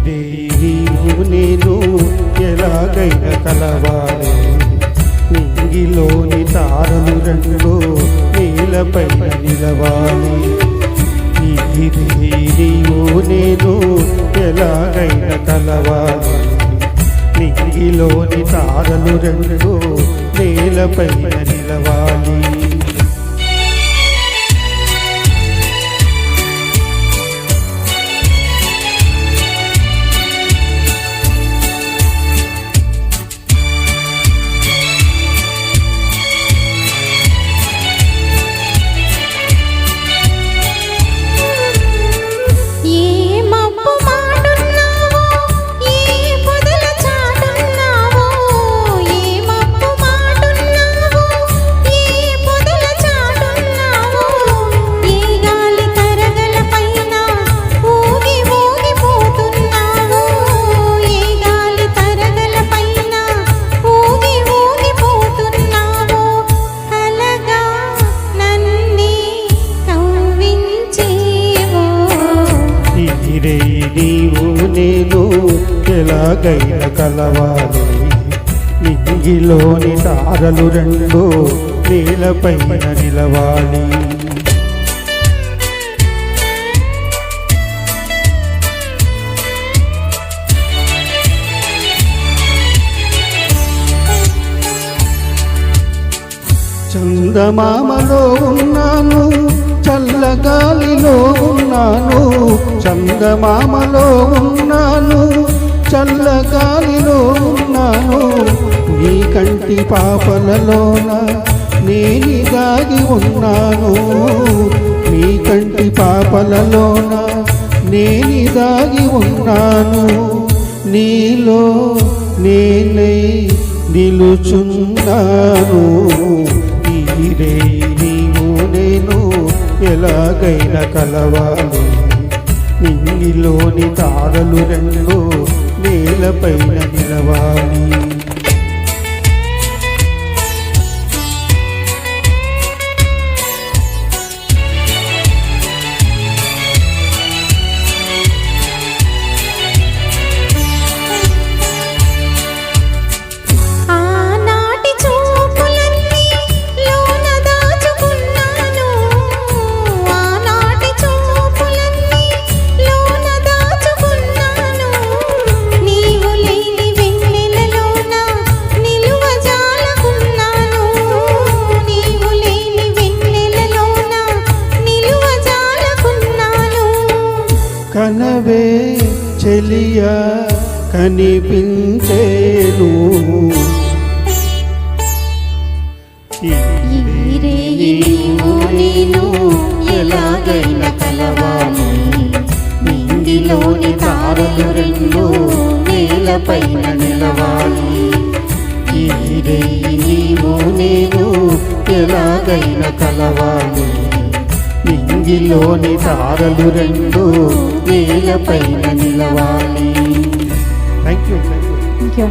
ఇదే నీవు నేను ఎలాగైనా కలవాలి, నింగిలోని తారలు రెండు నీలపైన నిలవాలి. ఇదే నీవు నేను ఎలాగైనా కలవాలి, నింగిలోని తారలు రెండు నీలపైన నిలవాలి. నీవు నేను ఎలాగైనా కలవాలి, నింగిలోని తారలు రెండు నీలపైన నిలవాలి. చందమామలో ఉన్నాను, చల్లగాలిలో ఉన్నాను, చందమామలో ఉన్నాను, చల్లగాలిలో ఉన్నాను. నీ కంటి పాపలలోన నేను దాగి ఉన్నాను, నీ కంటి పాపలలోన నేను దాగి ఉన్నాను. నీలో నేనై నిలుచున్నాను. ఇదే నీవు నేను ఎలాగైనా కలవాలి, నింగిలోని తారలు రెండు నేలపైన నిలవాలి. కనవే చెలియా కనిపించేను, నీవు నేను ఎలాగైనా కలవాలి, నింగిలోని తారలు రెండు నేలపైన నిలవాలి. ఇదే నీవు నేను ఎలాగైనా కలవాలి, నింగిలోని తారలు రెండు నేలపైన నిలవాలి. Thank you.